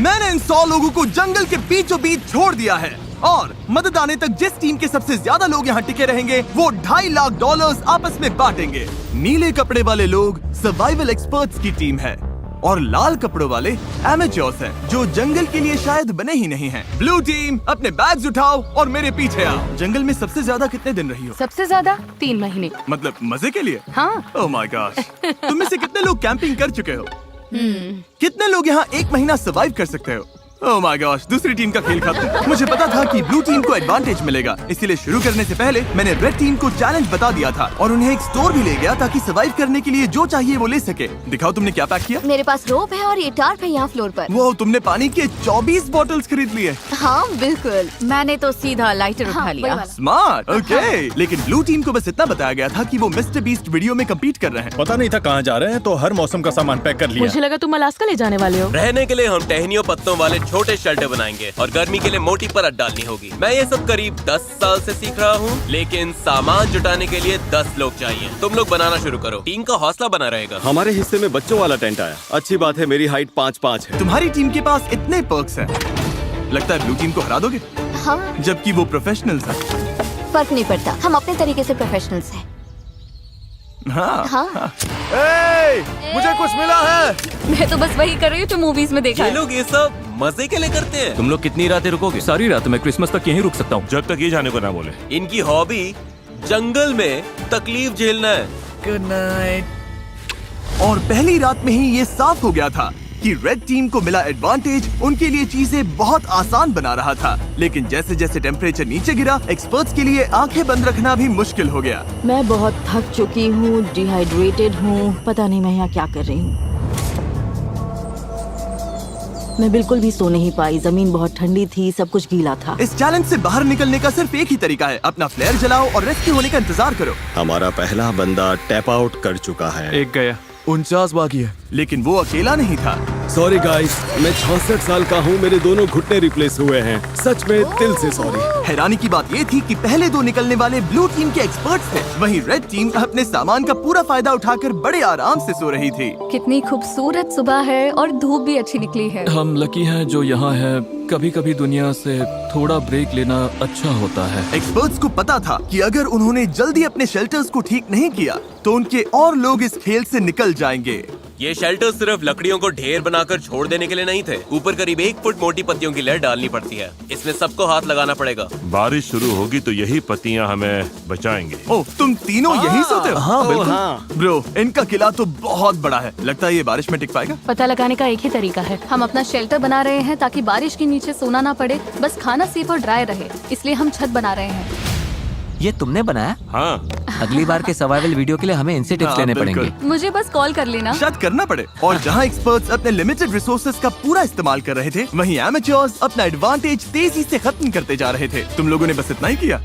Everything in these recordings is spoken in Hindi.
मैंने इन 100 लोगों को जंगल के बीचों बीच छोड़ दिया है और मदद आने तक जिस टीम के सबसे ज्यादा लोग यहाँ टिके रहेंगे वो $2.5 लाख आपस में बांटेंगे। नीले कपड़े वाले लोग सर्वाइवल एक्सपर्ट्स की टीम है और लाल कपड़ों वाले एमेच्योर्स हैं जो जंगल के लिए शायद बने ही नहीं हैं। ब्लू टीम अपने बैग्स उठाओ और मेरे पीछे आओ। जंगल में सबसे ज्यादा कितने दिन रही हो? सबसे ज्यादा 3 महीने। मतलब मजे के लिए? हाँ। Oh my gosh. तुम में से कितने लोग कैंपिंग कर चुके हो? कितने लोग यहाँ 1 महीना सर्वाइव कर सकते हो? ओह माय गॉश, दूसरी टीम का खेल खत्म। मुझे पता था कि ब्लू टीम को एडवांटेज मिलेगा, इसीलिए शुरू करने से पहले मैंने रेड टीम को चैलेंज बता दिया था और उन्हें एक स्टोर भी ले गया ताकि सर्वाइव करने के लिए जो चाहिए वो ले सके। दिखाओ तुमने क्या पैक किया। मेरे पास रोप है और ये टार्प है यहाँ फ्लोर पर। वो तुमने पानी के 24 बॉटल्स खरीद लिए। हाँ बिल्कुल। मैंने तो सीधा लाइटर उठा लिया। स्मार्ट। ओके। लेकिन ब्लू टीम को बस इतना बताया गया था कि वो मिस्टर बीस्ट वीडियो में कम्पीट कर रहे हैं। पता नहीं था कहाँ जा रहे हैं, तो हर मौसम का सामान पैक कर लिया। मुझे लगा तुम अलास्का ले जाने वाले हो। रहने के लिए हम टहनियों पत्तों वाले छोटे शेल्टर बनाएंगे और गर्मी के लिए मोटी परत डालनी होगी। मैं ये सब करीब 10 साल से सीख रहा हूँ, लेकिन सामान जुटाने के लिए 10 लोग चाहिए। तुम लोग बनाना शुरू करो, टीम का हौसला बना रहेगा। हमारे हिस्से में बच्चों वाला टेंट आया। अच्छी बात है, मेरी हाइट 5'5" है। तुम्हारी टीम के पास इतने पर्क्स हैं, लगता है ब्लू टीम को हरा दोगे। हाँ। जबकि वो प्रोफेशनल्स हैं। फर्क नहीं पड़ता, हम अपने तरीके से प्रोफेशनल्स हैं। हाँ। हाँ। मुझे कुछ मिला है। मैं तो बस वही कर रही हूँ जो मूवीज में देखा ये है। लोग ये सब मजे के लिए करते हैं। तुम लोग कितनी रातें रुकोगे? सारी रात। मैं क्रिसमस तक यहीं रुक सकता हूँ जब तक ये जाने को ना बोले। इनकी हॉबी जंगल में तकलीफ झेलना है। Good night. और पहली रात में ही ये साफ हो गया था कि रेड टीम को मिला एडवांटेज उनके लिए चीजें बहुत आसान बना रहा था। लेकिन जैसे जैसे टेम्परेचर नीचे गिरा, एक्सपर्ट्स के लिए आंखें बंद रखना भी मुश्किल हो गया। मैं बहुत थक चुकी हूँ, डिहाइड्रेटेड हूँ, पता नहीं मैं यहाँ क्या कर रही हूँ। मैं बिल्कुल भी सो नहीं पाई, जमीन बहुत ठंडी थी, सब कुछ गीला था। इस चैलेंज से बाहर निकलने का सिर्फ एक ही तरीका है, अपना फ्लेयर जलाओ और रेस्क्यू होने का इंतजार करो। हमारा पहला बंदा टैप आउट कर चुका है। एक गया। 49 बाकी है। लेकिन वो अकेला नहीं था। सॉरी गाइस, मैं 66 साल का हूँ, मेरे दोनों घुटने रिप्लेस हुए हैं। सच में दिल से सॉरी। हैरानी की बात ये थी कि पहले 2 निकलने वाले ब्लू टीम के एक्सपर्ट्स थे, वहीं रेड टीम अपने सामान का पूरा फायदा उठाकर बड़े आराम से सो रही थी। कितनी खूबसूरत सुबह है और धूप भी अच्छी निकली है। हम लकी हैं जो यहाँ है। कभी कभी दुनिया से थोड़ा ब्रेक लेना अच्छा होता है। एक्सपर्ट्स को पता था कि अगर उन्होंने जल्दी अपने शेल्टर्स को ठीक नहीं किया तो उनके और लोग इस खेल से निकल जाएंगे। ये शेल्टर सिर्फ लकड़ियों को ढेर बनाकर छोड़ देने के लिए नहीं थे। ऊपर करीब 1 फुट मोटी पत्तियों की लेयर डालनी पड़ती है। इसमें सबको हाथ लगाना पड़ेगा। बारिश शुरू होगी तो यही पत्तियां हमें बचाएंगे। ओह, तुम तीनों यहीं सोते हो? हाँ, बिल्कुल। हाँ। ब्रो, इनका किला तो बहुत बड़ा है। लगता है ये बारिश में टिक पाएगा। पता लगाने का एक ही तरीका है, हम अपना शेल्टर बना रहे हैं ताकि बारिश के नीचे सोना ना पड़े, बस खाना सेफ और ड्राई रहे, इसलिए हम छत बना रहे हैं। ये तुमने बनाया? हाँ। अगली बार के सर्वाइवल वीडियो के लिए हमें इनसे टिप्स हाँ, लेने बिल्कुल। पड़ेंगे। मुझे बस कॉल कर लेना। शायद करना पड़े। और जहाँ एक्सपर्ट्स अपने लिमिटेड रिसोर्सेज का पूरा इस्तेमाल कर रहे थे, वहीं एमेच्योर्स अपना एडवांटेज तेजी से खत्म करते जा रहे थे। तुम लोगों ने बस इतना ही किया।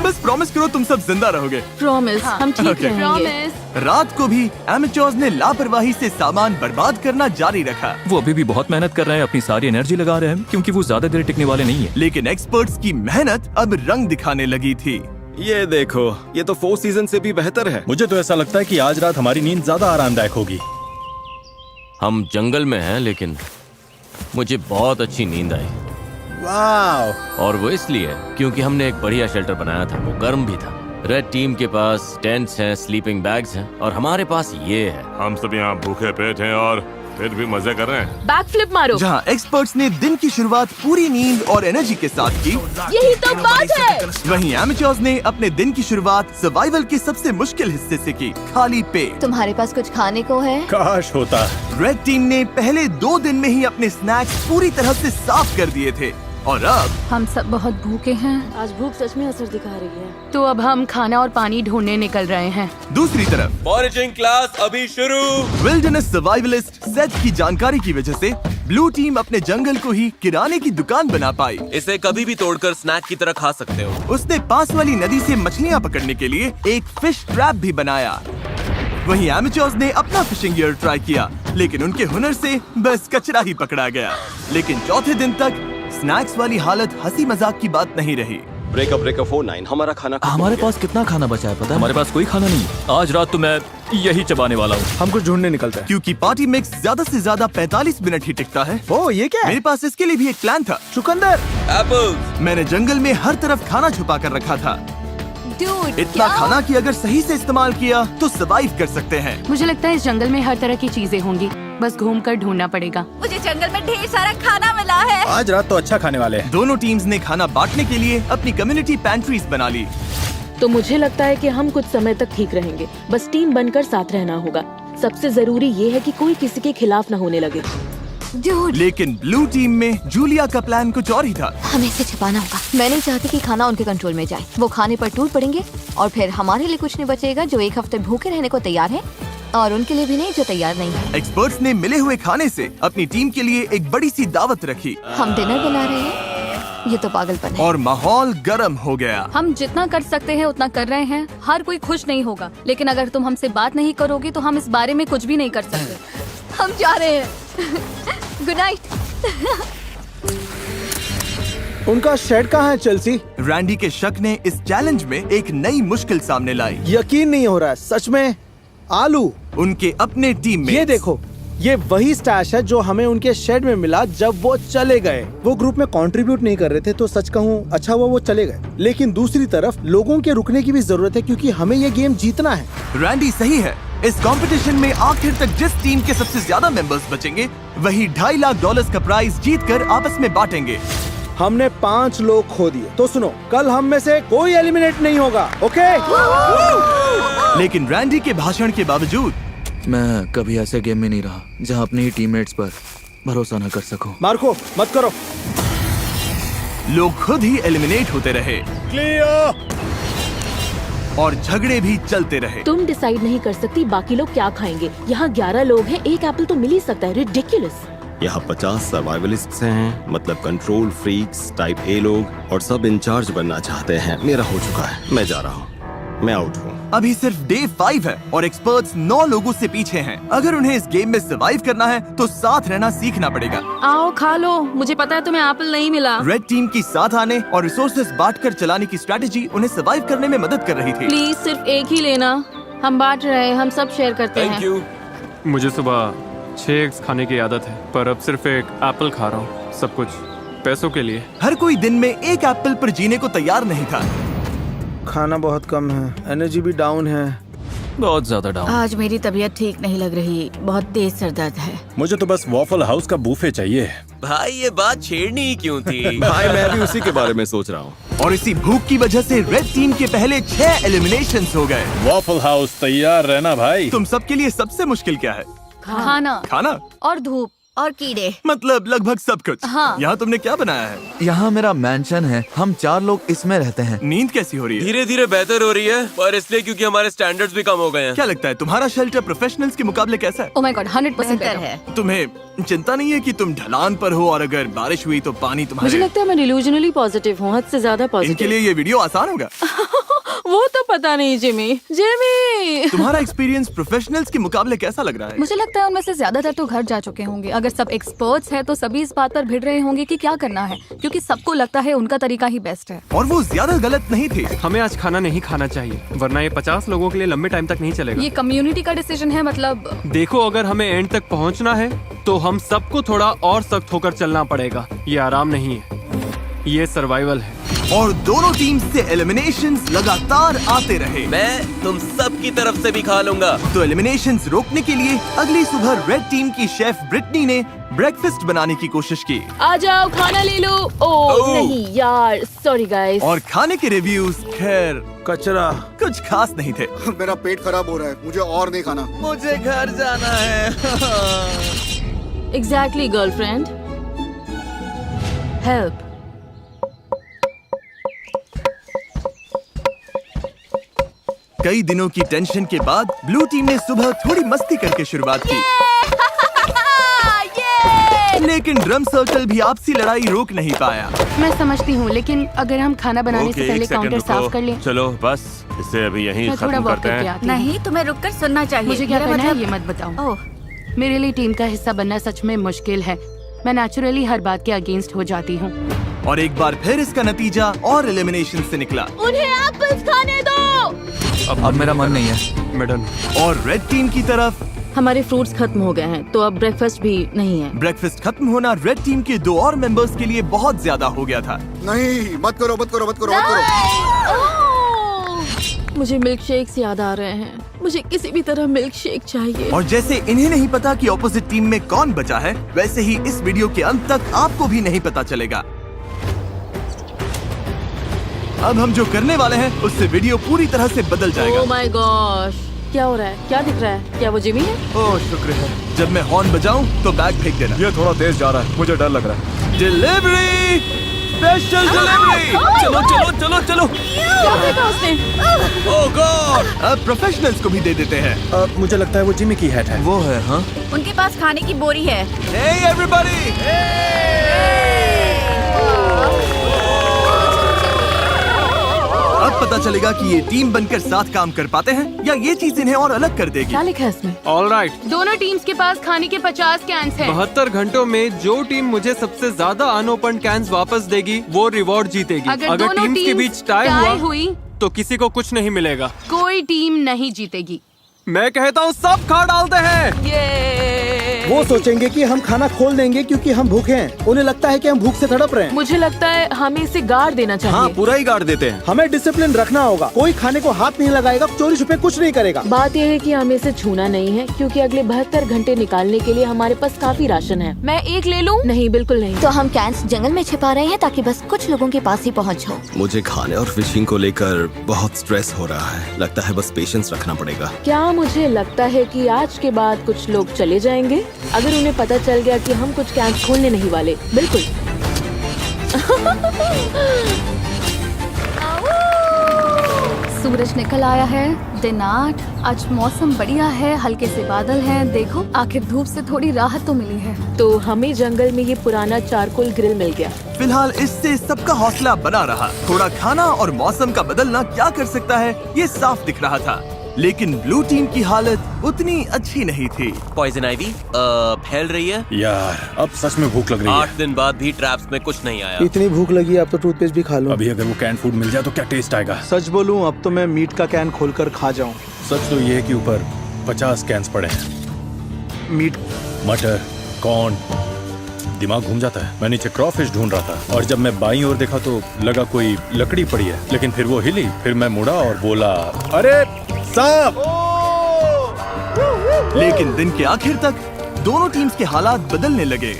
बस प्रॉमिस करो तुम सब जिंदा रहोगे। प्रॉमिस, हम ठीक Okay. रहेंगे। रात को भी एमेच्योर्स ने लापरवाही से सामान बर्बाद करना जारी रखा। वो अभी भी बहुत मेहनत कर रहे हैं, अपनी सारी एनर्जी लगा रहे हैं, क्योंकि वो ज्यादा देर टिकने वाले नहीं है। लेकिन एक्सपर्ट्स की मेहनत अब रंग दिखाने लगी थी। ये देखो, ये तो 4 सीजन से भी बेहतर है। मुझे तो ऐसा लगता है कि आज रात हमारी नींद ज्यादा आरामदायक होगी। हम जंगल में हैं, लेकिन मुझे बहुत अच्छी नींद आई। वाह। और वो इसलिए क्योंकि हमने एक बढ़िया शेल्टर बनाया था, वो गर्म भी था। रेड टीम के पास टेंट्स हैं, स्लीपिंग बैग्स हैं और हमारे पास ये है। हम सब यहाँ भूखे पेट हैं और फिर भी मजे कर रहे हैं। बैक फ्लिप मारो। जहाँ एक्सपर्ट्स ने दिन की शुरुआत पूरी नींद और एनर्जी के साथ की, यही तो बात है। वहीं एमेच्योर्स ने अपने दिन की शुरुआत सर्वाइवल के सबसे मुश्किल हिस्से से की, खाली पेट। तुम्हारे पास कुछ खाने को है? काश होता। रेड टीम ने पहले 2 दिन में ही अपने स्नैक्स पूरी तरह से साफ कर दिए थे और अब हम सब बहुत भूखे हैं। आज भूख सच में असर दिखा रही है। तो अब हम खाना और पानी ढूंढने निकल रहे हैं। दूसरी तरफ फॉरेजिंग क्लास अभी शुरू। विल्डरनेस सर्वाइवलिस्ट सेथ की जानकारी की वजह से ब्लू टीम अपने जंगल को ही किराने की दुकान बना पाई। इसे कभी भी तोड़कर स्नैक की तरह खा सकते हो। उसने पास वाली नदी से मछलियाँ पकड़ने के लिए एक फिश ट्रैप भी बनाया। वहीं एमेच्योर्स ने अपना फिशिंग गियर ट्राई किया, लेकिन उनके हुनर से बस कचरा ही पकड़ा गया। लेकिन चौथे दिन तक स्नैक्स वाली हालत हंसी मजाक की बात नहीं रही। ब्रेकअप 49 हमारा खाना खत्म हमारे हो गया। पास कितना खाना बचा है पता है? हमारे पास कोई खाना नहीं है। आज रात तो मैं यही चबाने वाला हूँ। हम कुछ ढूंढने निकलते हैं। क्योंकि पार्टी मिक्स ज्यादा से ज्यादा 45 मिनट ही टिकता है। ओ ये क्या है? मेरे पास इसके लिए भी एक प्लान था। चुकंदर। एप्पल्स। मैंने जंगल में हर तरफ खाना छुपा कर रखा था, Dude, इतना क्या? खाना कि अगर सही से इस्तेमाल किया तो सरवाइव कर सकते हैं। मुझे लगता है इस जंगल में हर तरह की चीजें होंगी, बस घूम कर ढूंढना पड़ेगा। मुझे जंगल में ढेर सारा खाना मिला है। आज रात तो अच्छा खाने वाले हैं। दोनों टीम्स ने खाना बांटने के लिए अपनी कम्युनिटी पैंट्रीज बना ली। तो मुझे लगता है कि हम कुछ समय तक ठीक रहेंगे। बस टीम बनकर साथ रहना होगा। सबसे जरूरी ये है कि कोई किसी के खिलाफ न होने लगे। Dude, लेकिन ब्लू टीम में जूलिया का प्लान कुछ और ही था। हमें इसे छिपाना होगा। मैं नहीं चाहती कि खाना उनके कंट्रोल में जाए। वो खाने पर टूट पड़ेंगे और फिर हमारे लिए कुछ नहीं बचेगा जो एक हफ्ते भूखे रहने को तैयार है, और उनके लिए भी नहीं जो तैयार नहीं है। एक्सपर्ट्स ने मिले हुए खाने से अपनी टीम के लिए एक बड़ी सी दावत रखी हम डिनर बना रहे हैं। ये तो पागलपन है। और माहौल गर्म हो गया। हम जितना कर सकते हैं उतना कर रहे हैं। हर कोई खुश नहीं होगा, लेकिन अगर तुम हमसे बात नहीं करोगे तो हम इस बारे में कुछ भी नहीं कर सकते। हम जा रहे हैं। Good night. उनका शेड कहाँ है चेल्सी? रैंडी के शक ने इस चैलेंज में एक नई मुश्किल सामने लाई। यकीन नहीं हो रहा है सच में। आलू। उनके अपने टीम में ये देखो, ये वही स्टैश है जो हमें उनके शेड में मिला जब वो चले गए। वो ग्रुप में कंट्रीब्यूट नहीं कर रहे थे तो सच कहूँ अच्छा हुआ वो चले गए। लेकिन दूसरी तरफ लोगों के रुकने की भी जरूरत है क्योंकि हमें ये गेम जीतना है। रैंडी सही है। इस कंपटीशन में आखिर तक जिस टीम के सबसे ज्यादा मेंबर्स बचेंगे वही $2.5 लाख का प्राइज जीतकर आपस में बांटेंगे। हमने 5 लोग खो दिए, तो सुनो, कल हम में से कोई एलिमिनेट नहीं होगा, ओके? लेकिन रैंडी के भाषण के बावजूद मैं कभी ऐसे गेम में नहीं रहा जहाँ अपने ही टीममेट्स पर भरोसा न कर सकूं। मार्को मत करो। लोग खुद ही एलिमिनेट होते रहे और झगड़े भी चलते रहे। तुम डिसाइड नहीं कर सकती बाकी लोग क्या खाएंगे। यहाँ 11 लोग हैं, एक एप्पल तो मिल ही सकता है। रिडिकुलस। यहाँ 50 सर्वाइवलिस्ट्स हैं, मतलब कंट्रोल फ्रीक्स टाइप ए लोग, और सब इंचार्ज बनना चाहते हैं। मेरा हो चुका है, मैं जा रहा हूँ, मैं आउट हूँ। अभी सिर्फ डे 5 है और एक्सपर्ट्स 9 लोगों से पीछे हैं। अगर उन्हें इस गेम में सर्वाइव करना है तो साथ रहना सीखना पड़ेगा। आओ खा लो। मुझे पता है तुम्हें एप्पल नहीं मिला। रेड टीम की साथ आने और रिसोर्सेज बांटकर चलाने की स्ट्रेटेजी उन्हें सर्वाइव करने में मदद कर रही थी। प्लीज सिर्फ एक ही लेना। हम बांट रहे हैं, हम सब शेयर करते थैंक हैं। यू। मुझे सुबह 6 एग्स खाने की आदत है, पर अब सिर्फ एक एप्पल खा रहा हूँ। सब कुछ पैसों के लिए। हर कोई दिन में एक एप्पल पर जीने को तैयार नहीं था। खाना बहुत कम है, एनर्जी भी डाउन है। बहुत ज्यादा डाउन। आज मेरी तबीयत ठीक नहीं लग रही, बहुत तेज सर दर्द है। मुझे तो बस वॉफल हाउस का बूफे चाहिए। भाई ये बात छेड़नी ही क्यों थी? भाई मैं भी उसी के बारे में सोच रहा हूँ। और इसी भूख की वजह से रेड टीम के पहले 6 एलिमिनेशंस हो गए। वॉफल हाउस तैयार रहना भाई। तुम सबके लिए सबसे मुश्किल क्या है? खाना खाना और धूप और कीड़े। मतलब लगभग सब कुछ। हाँ। यहाँ तुमने क्या बनाया है? यहाँ मेरा मैंशन है, हम 4 लोग इसमें रहते हैं। नींद कैसी हो रही है? धीरे धीरे बेहतर हो रही है, पर इसलिए क्योंकि हमारे स्टैंडर्ड्स भी कम हो गए हैं। क्या लगता है तुम्हारा शेल्टर प्रोफेशनल्स के मुकाबले कैसा है? ओह माय गॉड 100% बेहतर बेटर है। तुम्हें चिंता नहीं है कि तुम ढलान पर हो और अगर बारिश हुई तो पानी मुझे तुम्हारे? लगता है मैं डिल्यूजनली पॉजिटिव हूँ, हद से ज्यादा इनके पॉजिटिव। लिए ये वीडियो आसान होगा। वो तो पता नहीं जिमी। तुम्हारा एक्सपीरियंस प्रोफेशनल्स के मुकाबले कैसा लग रहा है? मुझे लगता है उनमें से ज्यादातर तो घर जा चुके होंगे। अगर सब एक्सपर्ट्स हैं तो सभी इस बात पर भिड़ रहे होंगे कि क्या करना है, क्योंकि सबको लगता है उनका तरीका ही बेस्ट है। और वो ज्यादा गलत नहीं थे। हमें आज खाना नहीं खाना चाहिए, वरना ये 50 लोगों के लिए लंबे टाइम तक नहीं चलेगा। ये कम्युनिटी का डिसीजन है। मतलब देखो, अगर हमें एंड तक पहुंचना है तो हम सबको थोड़ा और सख्त होकर चलना पड़ेगा। ये आराम नहीं है, ये सर्वाइवल है। और दोनों टीम से एलिमिनेशंस लगातार आते रहे। मैं तुम सब की तरफ से भी खा लूंगा। तो एलिमिनेशंस रोकने के लिए अगली सुबह रेड टीम की शेफ ब्रिटनी ने ब्रेकफास्ट बनाने की कोशिश की। आ जाओ खाना ले लो। ओह नहीं यार, सॉरी गाइस। और खाने के रिव्यूज खैर कचरा। कुछ खास नहीं थे। मेरा पेट खराब हो रहा है, मुझे और नहीं खाना। मुझे घर जाना है। Exactly girlfriend. हेल्प। कई दिनों की टेंशन के बाद ब्लू टीम ने सुबह थोड़ी मस्ती करके शुरुआत की। लेकिन ड्रम सर्कल भी आपसी लड़ाई रोक नहीं पाया। मैं समझती हूँ, लेकिन अगर हम खाना बनाने से पहले काउंटर साफ कर लें। चलो बस इसे अभी यहीं मैं थोड़ा खत्म वॉक करते करके हैं। आती हूँ। नहीं, तुम्हें रुककर सुनना चाहिए। मुझे क्या मेरा करना है मतलब- ये मत बताओ। ओह, मेरे लिए टीम का हिस्सा बनना सच में मुश्किल है। मैं नेचुरली हर बात के अगेंस्ट हो जाती हूँ। और एक बार फिर इसका नतीजा और एलिमिनेशन से निकला। उन्हें एप्पल्स खाने दो। अब मेरा मन नहीं है। मैडम, और रेड टीम की तरफ हमारे फ्रूट्स खत्म हो गए हैं, तो अब ब्रेकफास्ट भी नहीं है। ब्रेकफास्ट खत्म होना रेड टीम के 2 और मेंबर्स के लिए बहुत ज्यादा हो गया था। नहीं, मत करो मत करो मत करो मत करो। मुझे मिल्क शेक्स याद आ रहे हैं। मुझे किसी भी तरह मिल्क शेक चाहिए। और जैसे इन्हें नहीं पता कि ऑपोजिट टीम में कौन बचा है, वैसे ही इस वीडियो के अंत तक आपको भी नहीं पता चलेगा। अब हम जो करने वाले हैं उससे वीडियो पूरी तरह से बदल जाएगा। ओह माय गॉश, क्या हो रहा है? क्या दिख रहा है? क्या वो जिमी है? ओह शुक्र है। जब मैं हॉर्न बजाऊं तो बैग फेंक देना। ये थोड़ा तेज जा रहा है, मुझे डर लग रहा है। Delivery, special delivery. चलो चलो चलो चलो। क्या फेंका उसने? ओह गॉड, अब प्रोफेशनल्स को भी दे देते हैं। मुझे लगता है वो जिमी की हैट है। वो है, हाँ। उनके पास खाने की बोरी है। Hey everybody! अब पता चलेगा कि ये टीम बनकर साथ काम कर पाते हैं या ये चीज इन्हें और अलग कर देगी। क्या लिखा है इसमें? All right. दोनों टीम्स के पास खाने के 50 कैंस हैं। 72 घंटों में जो टीम मुझे सबसे ज्यादा अनओपन कैंस वापस देगी वो रिवॉर्ड जीतेगी। अगर दोनों टीम्स के टीम्स बीच टाई टाई हुआ हुई तो किसी को कुछ नहीं मिलेगा। कोई टीम नहीं जीतेगी। मैं कहता हूँ सब खा डालते हैं। वो सोचेंगे कि हम खाना खोल देंगे क्योंकि हम भूखे हैं। उन्हें लगता है कि हम भूख से तड़प रहे हैं। मुझे लगता है हमें इसे गाड़ देना चाहिए। हाँ, पूरा ही गाड़ देते हैं। हमें डिसिप्लिन रखना होगा। कोई खाने को हाथ नहीं लगाएगा, चोरी छुपे कुछ नहीं करेगा। बात यह है कि हमें इसे छूना नहीं है क्योंकि अगले 72 घंटे निकालने के लिए हमारे पास काफी राशन है। मैं एक ले लूं? नहीं, बिल्कुल नहीं। तो हम कैंस जंगल में छिपा रहे हैं ताकि बस कुछ लोगों के पास ही पहुंच हो। मुझे खाने और फिशिंग को लेकर बहुत स्ट्रेस हो रहा है। लगता है बस पेशेंस रखना पड़ेगा। क्या मुझे लगता है कि आज के बाद कुछ लोग चले जाएंगे अगर उन्हें पता चल गया कि हम कुछ कैंप खोलने नहीं वाले। बिल्कुल। सूरज निकल आया है। दिन 8। आज मौसम बढ़िया है, हल्के से बादल हैं। देखो, आखिर धूप से थोड़ी राहत तो मिली है। तो हमें जंगल में ये पुराना चारकोल ग्रिल मिल गया। फिलहाल इससे सबका हौसला बना रहा। थोड़ा खाना और मौसम का बदलना क्या कर सकता है, ये साफ दिख रहा था। लेकिन ब्लू टीम की हालत उतनी अच्छी नहीं थी। पॉइजन आइवी फैल रही है। यार, अब सच में भूख लग रही है। 8 दिन बाद भी ट्रैप्स में कुछ नहीं आया। इतनी भूख लगी है, अब तो टूथपेस्ट भी खा लूं। अभी अगर वो कैन फूड मिल जाए तो क्या टेस्ट आएगा। सच बोलूं, अब तो मैं मीट का कैन खोलकर खा जाऊं। सच तो ये है कि ऊपर 50 कैंस पड़े हैं। मीट, मटर, कॉर्न, दिमाग घूम जाता है। मैं नीचे क्रॉफिश ढूंढ रहा था और जब मैं बाईं ओर देखा तो लगा कोई लकड़ी पड़ी है, लेकिन फिर वो हिली। फिर मैं मुड़ा और बोला, अरे सांप! लेकिन दिन के आखिर तक दोनों टीम्स के हालात बदलने लगे।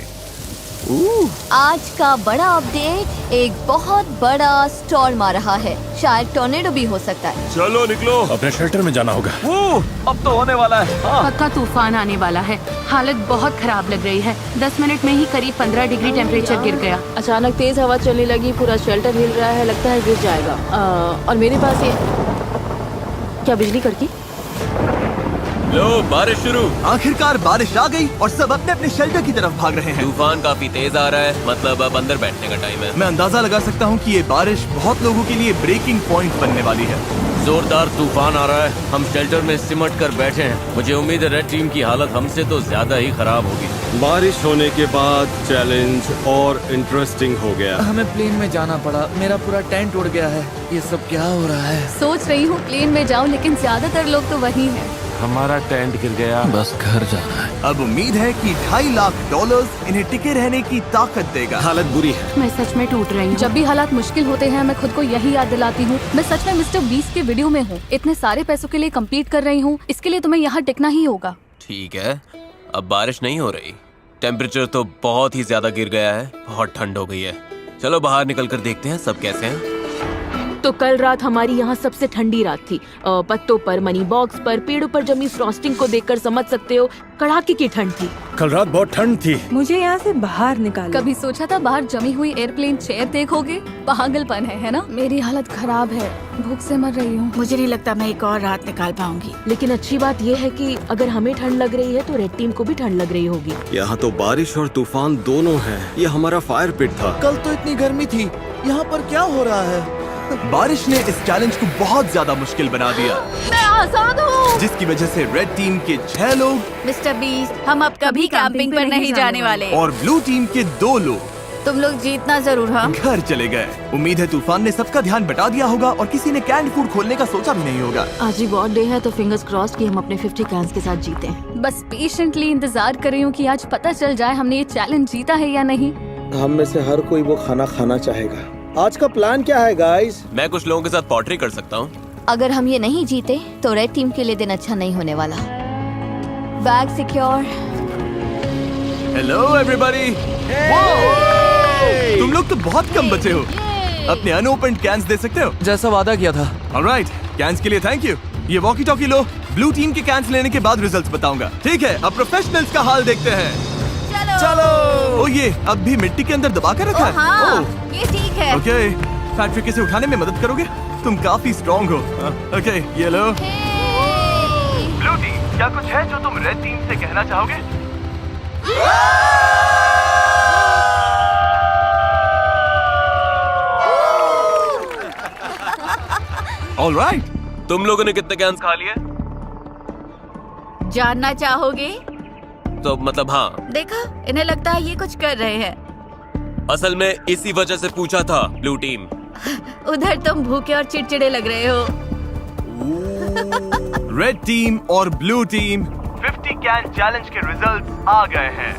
आज का बड़ा अपडेट, एक बहुत बड़ा स्टॉर्म आ रहा है। शायद टॉर्नेडो भी हो सकता है। चलो निकलो, अपने शेल्टर में जाना होगा। अब तो होने वाला है। पक्का तूफान आने वाला है। हालत बहुत खराब लग रही है। 10 मिनट में ही करीब 15 डिग्री टेम्परेचर गिर गया। अचानक तेज हवा चलने लगी, पूरा शेल्टर हिल रहा है, लगता है गिर जाएगा। और मेरे पास ये क्या बिजली कड़की? लो, बारिश शुरू। आखिरकार बारिश आ गई और सब अपने अपने शेल्टर की तरफ भाग रहे हैं। तूफान काफी तेज आ रहा है, मतलब अब अंदर बैठने का टाइम है। मैं अंदाजा लगा सकता हूँ कि ये बारिश बहुत लोगों के लिए ब्रेकिंग पॉइंट बनने वाली है। जोरदार तूफान आ रहा है। हम शेल्टर में सिमट कर बैठे हैं। मुझे उम्मीद है रेड टीम की हालत हमसे तो ज्यादा ही खराब होगी। बारिश होने के बाद चैलेंज और इंटरेस्टिंग हो गया। हमें प्लेन में जाना पड़ा। मेरा पूरा टेंट उड़ गया है। ये सब क्या हो रहा है? सोच रही हूँ प्लेन में जाऊँ, लेकिन ज्यादातर लोग तो वहीं हैं। हमारा टेंट गिर गया। बस घर जाना है। अब उम्मीद है कि $2.5 लाख इन्हें टिके रहने की ताकत देगा। हालत बुरी है। मैं सच में टूट रही हूँ। जब भी हालात मुश्किल होते हैं, मैं खुद को यही याद दिलाती हूँ, मैं सच में मिस्टर बीस्ट के वीडियो में हूँ। इतने सारे पैसों के लिए कम्पीट कर रही हूँ, इसके लिए तुम्हें यहाँ टिकना ही होगा। ठीक है, अब बारिश नहीं हो रही। टेम्परेचर तो बहुत ही ज्यादा गिर गया है। बहुत ठंड हो गई है। चलो बाहर निकल कर देखते हैं सब कैसे हैं। तो कल रात हमारी यहाँ सबसे ठंडी रात थी। पत्तों पर, मनी बॉक्स पर, पेड़ों पर जमी फ्रॉस्टिंग को देखकर समझ सकते हो कड़ाके की ठंड थी। कल रात बहुत ठंड थी। मुझे यहाँ से बाहर निकालो। कभी सोचा था बाहर जमी हुई एयरप्लेन चेयर देखोगे? पागलपन है ना? मेरी हालत खराब है, भूख से मर रही हूँ। मुझे नहीं लगता मैं एक और रात निकाल पाऊंगी। लेकिन अच्छी बात यह है कि अगर हमें ठंड लग रही है तो रेड टीम को भी ठंड लग रही होगी। यहाँ तो बारिश और तूफान दोनों हैं। ये हमारा फायर पिट था। कल तो इतनी गर्मी थी, यहाँ पर क्या हो रहा है? बारिश ने इस चैलेंज को बहुत ज्यादा मुश्किल बना दिया, मैं आजाद हूँ। जिसकी वजह से रेड टीम के 6 लोग मिस्टर बीस्ट, हम अब कभी कैंपिंग पर नहीं जाने वाले। और ब्लू टीम के 2 लोग तुम लोग जीतना जरूर। हाँ, घर चले गए। उम्मीद है तूफान ने सबका ध्यान बटा दिया होगा और किसी ने कैंड फूड खोलने का सोचा भी नहीं होगा। आज रिवॉर्ड डे है तो फिंगर्स क्रॉस्ड कि हम अपने 50 कैंस के साथ जीते हैं। बस पेशेंटली इंतजार कर रही हूँ कि आज पता चल जाए हमने ये चैलेंज जीता है या नहीं। हम में से हर कोई वो खाना खाना चाहेगा। आज का प्लान क्या है गाइस? मैं कुछ लोगों के साथ पॉटरी कर सकता हूँ। अगर हम ये नहीं जीते तो रेड टीम के लिए दिन अच्छा नहीं होने वाला। Bag secure. Hello everybody. तुम लोग तो बहुत कम बचे हो। अपने अनओपन्ड कैंस दे सकते हो? जैसा वादा किया था। ऑलराइट, कैंस के लिए थैंक यू। ये वॉकी टॉकी लो। ब्लू टीम के कैंस लेने के बाद रिजल्ट्स बताऊंगा। ठीक है, अब प्रोफेशनल्स का हाल देखते हैं। चलो। ओ ये अब भी मिट्टी के अंदर दबा कर रखा है। हाँ, ये ठीक है। ओके, फैक्ट्री किसे उठाने में मदद करोगे? तुम काफी स्ट्रॉन्ग हो। ओके, ये लो। ब्लू टीम, क्या कुछ है जो तुम रेड टीम से कहना चाहोगे? ऑलराइट, तुम लोगों ने कितने कैंस खा लिए? जानना चाहोगे? तो मतलब हाँ। देखा, इन्हें लगता है ये कुछ कर रहे हैं। असल में इसी वजह से पूछा था ब्लू टीम। उधर तुम भूखे और चिड़चिड़े लग रहे हो। रेड टीम और ब्लू टीम 50 कैन चैलेंज के रिजल्ट्स आ गए हैं।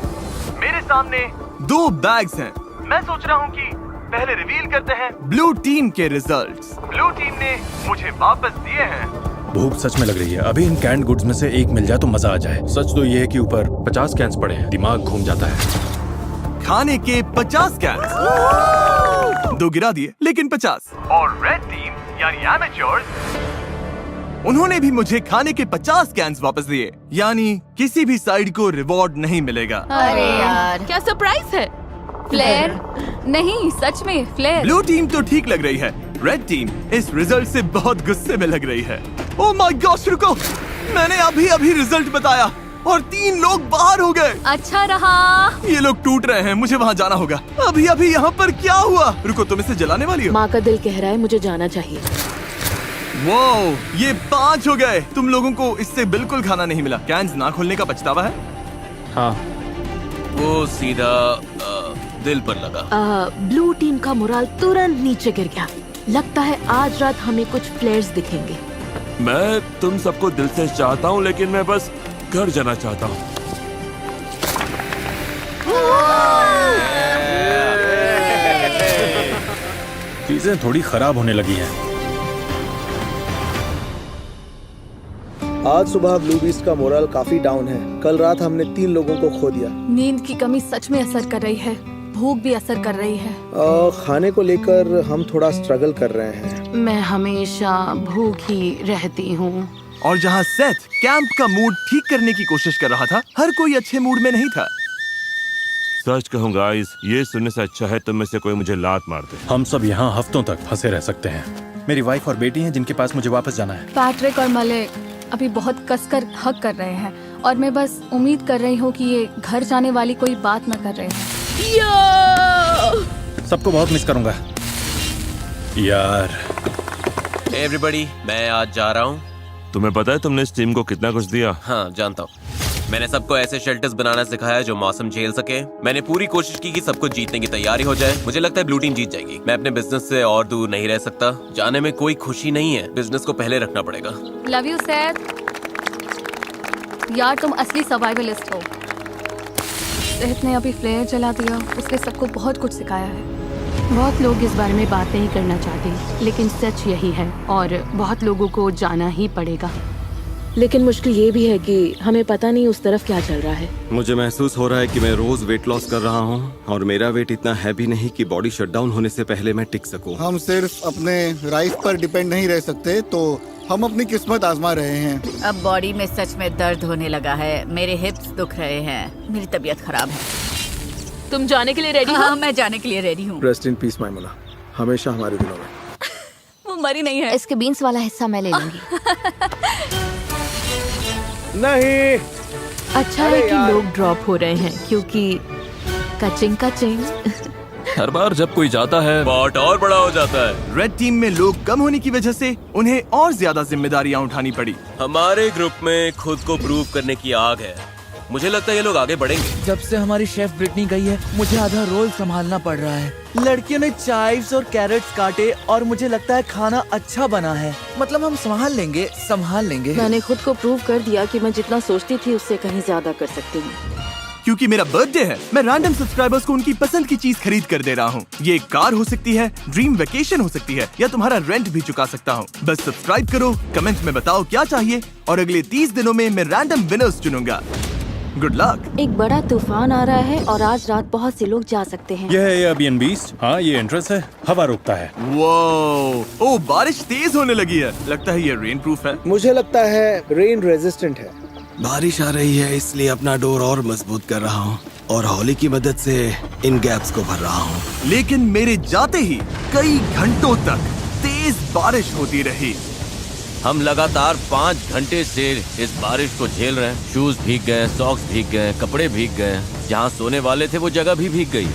मेरे सामने 2 बैग्स हैं। मैं सोच रहा हूँ कि पहले रिवील करते हैं ब्लू टीम के रिजल्ट्स। ब्लू टीम ने मुझे वापस दिए हैं। भूख सच में लग रही है। अभी इन कैंड गुड्स में से एक मिल जाए तो मजा आ जाए। सच तो ये है कि ऊपर 50 कैंस पड़े हैं, दिमाग घूम जाता है। खाने के 50 कैंस, 2 गिरा दिए लेकिन 50। और रेड टीम यानी एमेच्योर्स, उन्होंने भी मुझे खाने के 50 कैंस वापस दिए। यानी किसी भी साइड को रिवॉर्ड नहीं मिलेगा। अरे यार, क्या सरप्राइज है? फ्लेयर? नहीं, सच में फ्लेयर। ब्लू टीम तो ठीक लग रही है। रेड टीम इस रिजल्ट से बहुत गुस्से में लग रही है। ओह माय गॉश, रुको, मैंने अभी रिजल्ट बताया और 3 लोग बाहर हो गए। अच्छा रहा। ये लोग टूट रहे हैं, मुझे वहाँ जाना होगा। अभी यहाँ पर क्या हुआ? रुको, तुम इसे जलाने वाली हो? माँ का दिल कह रहा है मुझे जाना चाहिए। वो ये 5 हो गए। तुम लोगों को इससे बिल्कुल खाना नहीं मिला। कैंस ना खोलने का पछतावा है? हाँ, वो सीधा दिल पर लगा। ब्लू टीम का मोराल तुरंत नीचे गिर गया। लगता है आज रात हमें कुछ फ्लेयर्स दिखेंगे। मैं तुम सबको दिल से चाहता हूँ, लेकिन मैं बस घर जाना चाहता हूँ। चीजें थोड़ी खराब होने लगी हैं। आज सुबह ब्लू बीस्ट का मोरल काफी डाउन है। कल रात हमने 3 लोगों को खो दिया। नींद की कमी सच में असर कर रही है। भूख भी असर कर रही है। खाने को लेकर हम थोड़ा स्ट्रगल कर रहे हैं। मैं हमेशा भूखी रहती हूँ। और जहाँ सेथ कैंप का मूड ठीक करने की कोशिश कर रहा था, हर कोई अच्छे मूड में नहीं था। सच कहूँ गाइस, ये सुनने से अच्छा है तुम में से कोई मुझे लात मार दे। हम सब यहाँ हफ्तों तक फंसे रह सकते हैं। मेरी वाइफ और बेटी हैं जिनके पास मुझे वापस जाना है। पैट्रिक और मलिक अभी बहुत कसकर हक कर रहे हैं और मैं बस उम्मीद कर रही हूँ कि ये घर जाने वाली कोई बात न कर रहे हैं। सबको बहुत मिस करूंगा यार। एवरीबॉडी, मैं आज जा रहा हूँ। तुम्हें पता है तुमने इस टीम को कितना कुछ दिया? हाँ, जानता हूँ। मैंने सबको ऐसे शेल्टर्स बनाना सिखाया जो मौसम झेल सके। मैंने पूरी कोशिश की कि सबको जीतने की तैयारी हो जाए। मुझे लगता है ब्लू टीम जीत जाएगी। मैं अपने बिजनेस से और दूर नहीं रह सकता। जाने में कोई खुशी नहीं है। बिजनेस को पहले रखना पड़ेगा। Love you Seth. यार तुम असली सर्वाइवलिस्ट हो। सेथ ने अभी फ्लेयर जला दिया। उसने सबको बहुत कुछ सिखाया है। बहुत लोग इस बारे में बात नहीं करना चाहते, लेकिन सच यही है और बहुत लोगों को जाना ही पड़ेगा। लेकिन मुश्किल ये भी है कि हमें पता नहीं उस तरफ क्या चल रहा है। मुझे महसूस हो रहा है कि मैं रोज वेट लॉस कर रहा हूँ और मेरा वेट इतना हैवी नहीं कि बॉडी शटडाउन होने से पहले मैं टिक सकूं। हम सिर्फ अपने राइस पर डिपेंड नहीं रह सकते, तो हम अपनी किस्मत आजमा रहे हैं। अब बॉडी में सच में दर्द होने लगा है। मेरे हिप्स दुख रहे हैं। मेरी तबीयत खराब है। तुम जाने के लिए रेडी हो? हाँ, मैं जाने के लिए रेडी हूँ। रेस्ट इन पीस मैमुला, हमेशा हमारे दिलों में। वो मरी नहीं है। इसके बीन्स वाला हिस्सा मैं ले लूंगी। नहीं, अच्छा है कि लोग ड्रॉप हो रहे हैं क्योंकि कचिंग कचिंग। हर बार जब कोई जाता है पॉट और बड़ा हो जाता है। रेड टीम में लोग कम होने की वजह से उन्हें और ज्यादा जिम्मेदारियां उठानी पड़ी। हमारे ग्रुप में खुद को प्रूव करने की आग है। मुझे लगता है ये लोग आगे बढ़ेंगे। जब से हमारी शेफ ब्रिटनी गई है मुझे आधा रोल संभालना पड़ रहा है। लड़कियों ने चाइव्स और कैरेट्स काटे और मुझे लगता है खाना अच्छा बना है। मतलब हम संभाल लेंगे। मैंने खुद को प्रूव कर दिया कि मैं जितना सोचती थी उससे कहीं ज्यादा कर सकती हूँ। क्योंकि मेरा बर्थडे है, मैं रैंडम सब्सक्राइबर्स को उनकी पसंद की चीज खरीद कर दे रहा हूँ। ये एक कार हो सकती है, ड्रीम वेकेशन हो सकती है, या तुम्हारा रेंट भी चुका सकता हूँ। बस सब्सक्राइब करो, कमेंट में बताओ क्या चाहिए, और अगले 30 दिनों में मैं रैंडम विनर्स चुनूंगा। Good luck. एक बड़ा तूफान आ रहा है और आज रात बहुत से लोग जा सकते हैं। यह है एयरबीएनबी। हाँ, ये एंट्रेंस है, हवा रोकता है। वो बारिश तेज होने लगी है, लगता है ये रेन प्रूफ है। मुझे लगता है रेन रेजिस्टेंट है। बारिश आ रही है इसलिए अपना डोर और मजबूत कर रहा हूँ और हौली की मदद से इन गैप्स को भर रहा हूँ। लेकिन मेरे जाते ही कई घंटों तक तेज बारिश होती रही। हम लगातार 5 घंटे से इस बारिश को झेल रहे हैं। शूज भीग गए, सॉक्स भीग गए, कपड़े भीग गए, जहाँ सोने वाले थे वो जगह भी भीग गई।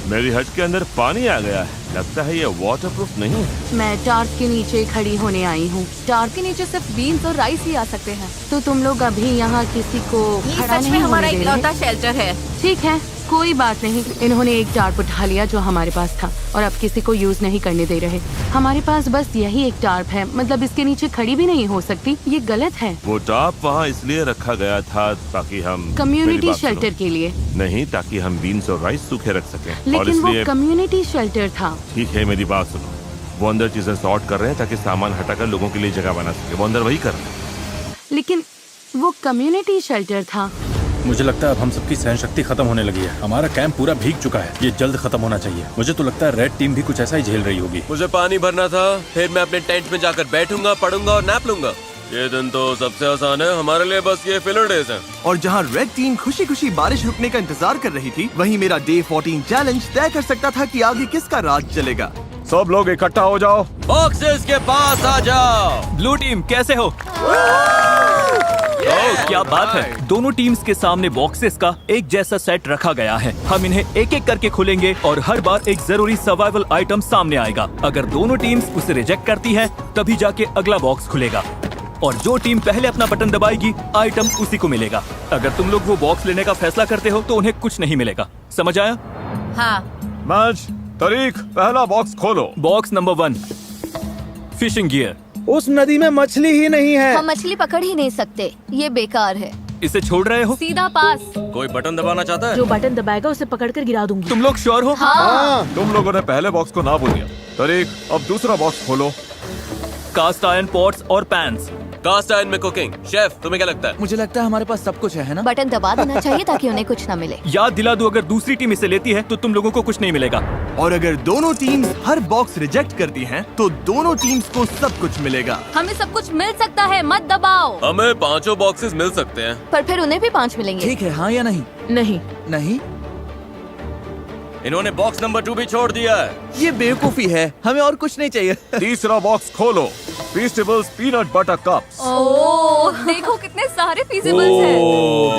मेरी हट के अंदर पानी आ गया है, लगता है ये वाटरप्रूफ नहीं है। मैं टार्प के नीचे खड़ी होने आई हूँ। टार्प के नीचे सिर्फ बीन्स और राइस ही आ सकते हैं। तो तुम लोग अभी यहाँ किसी को खड़ा नहीं होने दे रहे? शेल्टर है। ठीक है, कोई बात नहीं। इन्होंने एक टार्प उठा लिया जो हमारे पास था और अब किसी को यूज नहीं करने दे रहे। हमारे पास बस यही एक टार्प है, मतलब इसके नीचे खड़ी भी नहीं हो सकती। ये गलत है। वो टाप वहाँ इसलिए रखा गया था ताकि हम कम्युनिटी शेल्टर के लिए नहीं, ताकि हम बीन्स और राइस सूखे रख सकें। और लेकिन वो इसलिए कम्युनिटी शेल्टर था। ठीक है, मेरी बात सुनो। वो अंदर चीजें सॉर्ट कर रहे हैं ताकि सामान हटाकर लोगों के लिए जगह बना सके। वो अंदर वही कर रहे हैं। लेकिन वो कम्युनिटी शेल्टर था। मुझे लगता है अब हम सबकी सहन शक्ति खत्म होने लगी है। हमारा कैंप पूरा भीग चुका है, ये जल्द खत्म होना चाहिए। मुझे तो लगता है रेड टीम भी कुछ ऐसा ही झेल रही होगी। मुझे पानी भरना था, फिर मैं अपने टेंट में जाकर बैठूंगा, पढ़ूंगा और नैप लूंगा। ये दिन तो सबसे आसान है हमारे लिए, बस ये फिलर डेज हैं। और जहाँ रेड टीम खुशी खुशी बारिश रुकने का इंतजार कर रही थी, वहीं मेरा डे 14 चैलेंज तय कर सकता था कि आगे किसका राज चलेगा। सब लोग इकट्ठा हो जाओ, बॉक्सेस के पास आ जाओ। ब्लू टीम कैसे हो? क्या बात है। दोनों टीम्स के सामने बॉक्सेस का एक जैसा सेट रखा गया है। हम इन्हें एक एक करके खोलेंगे और हर बार एक जरूरी सर्वाइवल आइटम सामने आएगा। अगर दोनों टीम्स उसे रिजेक्ट करती है तभी जाके अगला बॉक्स खुलेगा और जो टीम पहले अपना बटन दबाएगी आइटम उसी को मिलेगा। अगर तुम लोग वो बॉक्स लेने का फैसला करते हो तो उन्हें कुछ नहीं मिलेगा। समझ आया? हाँ। मैच तारीख, पहला बॉक्स खोलो। Box number 1, fishing gear. उस नदी में मछली ही नहीं है। हम मछली पकड़ ही नहीं सकते, ये बेकार है। इसे छोड़ रहे हो? सीधा पास। कोई बटन दबाना चाहता है? जो बटन दबाएगा उसे पकड़कर गिरा दूंगी। तुम लोग श्योर हो? हाँ। तुम लोगों ने पहले बॉक्स को ना बोल दिया। तारीख, अब दूसरा बॉक्स खोलो। कास्ट आयरन पॉट्स और पैन्स। कास्ट आयरन में कुकिंग। शेफ, तुम्हें क्या लगता है? मुझे लगता है हमारे पास सब कुछ है ना? बटन दबा देना चाहिए ताकि उन्हें कुछ न मिले। याद दिला दो, अगर दूसरी टीम इसे लेती है तो तुम लोगों को कुछ नहीं मिलेगा। और अगर दोनों टीम्स हर बॉक्स रिजेक्ट करती हैं, तो दोनों टीम्स को सब कुछ मिलेगा। हमें सब कुछ मिल सकता है, मत दबाओ। हमें 5 बॉक्सेस मिल सकते हैं। पर फिर उन्हें भी 5 मिलेंगे। ठीक है, हाँ या नहीं? नहीं। नहीं? इन्होंने बॉक्स नंबर 2 भी छोड़ दिया है। ये बेवकूफी है, हमें और कुछ नहीं चाहिए। तीसरा बॉक्स खोलो। फीस्टेबल्स पीनट बटर कप्स। ओह, देखो कितने सारे फीजिबल्स हैं।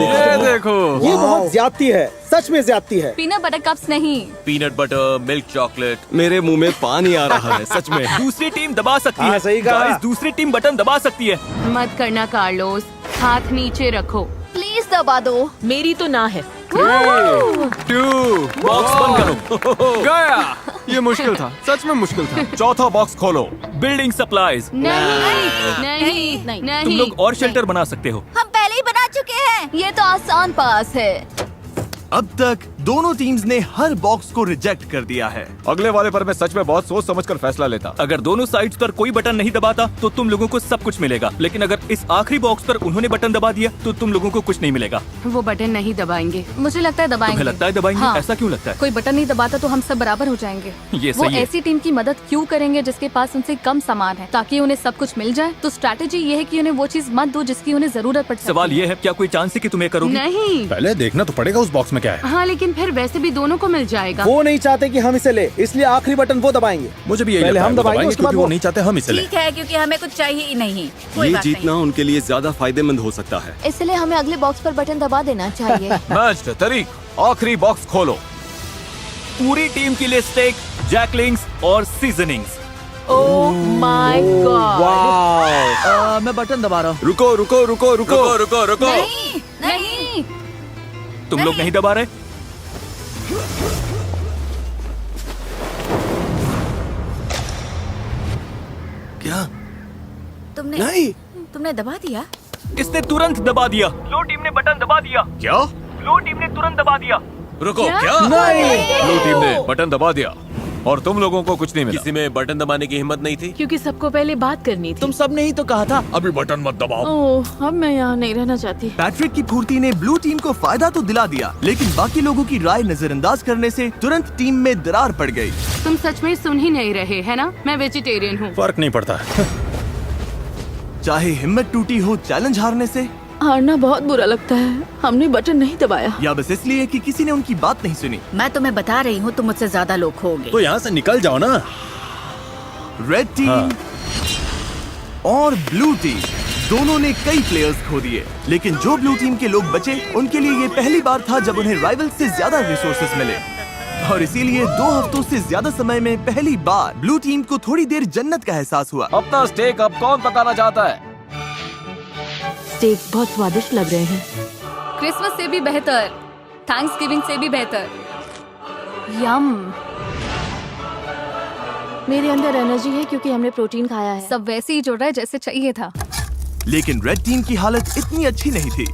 ये देखो, ये बहुत ज्यादती है, सच में ज्यादती है। पीनट बटर कप्स नहीं। Peanut butter, milk chocolate. मेरे मुंह में पानी आ रहा है सच में। दूसरी टीम दबा सकती हाँ, है। सही कहा। गाइस, दूसरी टीम बटन दबा सकती है। मत करना कार्लोस, हाथ नीचे रखो। प्लीज दबा दो। मेरी तो ना है। 2 बॉक्स बंद करो। गया। ये मुश्किल था, सच में मुश्किल था। चौथा बॉक्स खोलो। Building supplies. नहीं, नहीं। तुम लोग और शेल्टर बना सकते हो। हम पहले ही बना चुके हैं। ये तो आसान पास है। अब तक दोनों टीम्स ने हर बॉक्स को रिजेक्ट कर दिया है। अगले वाले पर मैं सच में बहुत सोच समझकर फैसला लेता। अगर दोनों साइड्स पर कोई बटन नहीं दबाता तो तुम लोगों को सब कुछ मिलेगा, लेकिन अगर इस आखिरी बॉक्स पर उन्होंने बटन दबा दिया तो तुम लोगों को कुछ नहीं मिलेगा। वो बटन नहीं दबाएंगे। मुझे लगता है दबाएंगे। तुम्हें लगता है दबाएंगे? हाँ। ऐसा क्यों लगता है? कोई बटन नहीं दबाता तो हम सब बराबर हो जाएंगे। ये वो सही है। ऐसी टीम की मदद क्यों करेंगे जिसके पास उनसे कम सामान है, ताकि उन्हें सब कुछ मिल जाए। तो स्ट्रैटेजी ये है कि उन्हें वो चीज मत दो जिसकी उन्हें जरूरत पड़ सकती है। सवाल ये है, क्या कोई चांस है कि तुम्हें करोगे? नहीं। पहले देखना तो पड़ेगा उस बॉक्स में क्या है। हाँ, लेकिन फिर वैसे भी दोनों को मिल जाएगा। वो नहीं चाहते कि हम इसे ले, इसलिए आखिरी बटन वो दबाएंगे। मुझे भी यही पहले लगता है, हम वो दबाएंगे, उसके बाद क्योंकि वो नहीं चाहते हम इसे लें। ठीक है, क्योंकि हमें कुछ चाहिए ही नहीं। ये जीतना उनके लिए ज्यादा फायदेमंद हो सकता है। इसलिए हमें अगले बॉक्स पर बटन दबा देना चाहिए। मैच तारीख, आखिरी बॉक्स खोलो। पूरी टीम के लिए स्टेक, जैकलिंग्स और सीजनिंग्स। Oh my God. वाह। मैं बटन दबा रहा हूँ। रुको रुको रुको रुको। रुको रुको रुको। नहीं। तुम लोग नहीं दबा रहे? क्या? तुमने दबा दिया? इसने तुरंत दबा दिया। लो टीम ने बटन दबा दिया। क्या? लो टीम ने तुरंत दबा दिया। रुको, क्या? ब्लू टीम ने बटन दबा दिया और तुम लोगों को कुछ नहीं मिला। किसी में बटन दबाने की हिम्मत नहीं थी? क्योंकि सबको पहले बात करनी थी। तुम सब ने ही तो कहा था। अभी बटन मत दबाओ। ओह, अब मैं यहाँ नहीं रहना चाहती। पैट्रिक की फुर्ती ने ब्लू टीम को फायदा तो दिला दिया, लेकिन बाकी लोगों की राय नजरअंदाज करने से तुरंत टीम में दरार पड़ गई। तुम सच में सुन ही नहीं रहे, है ना? मैं वेजिटेरियन हूँ। फर्क नहीं पड़ता। चाहे हिम्मत टूटी हो चैलेंज हारने से, हारना बहुत बुरा लगता है। हमने बटन नहीं दबाया। या बस इसलिए कि किसी ने उनकी बात नहीं सुनी। मैं तुम्हें बता रही हूँ, तुम मुझसे ज्यादा लोग खोगे। तो यहाँ से निकल जाओ ना। रेड टीम और ब्लू टीम दोनों ने कई प्लेयर्स खो दिए, लेकिन जो ब्लू टीम के लोग बचे उनके लिए ये पहली बार था जब उन्हें राइवल से ज्यादा रिसोर्सेस मिले, और इसीलिए 2 हफ्तों से ज्यादा समय में पहली बार ब्लू टीम को थोड़ी देर जन्नत का एहसास हुआ। अपना स्टेक अब कौन पकाना चाहता है? स्टेक बहुत स्वादिष्ट लग रहे हैं। क्रिसमस से भी बेहतर, थैंक्सगिविंग से भी बेहतर। यम। मेरे अंदर एनर्जी है क्योंकि हमने प्रोटीन खाया है। सब वैसे ही जुड़ रहा है जैसे चाहिए था। लेकिन रेड टीम की हालत इतनी अच्छी नहीं थी।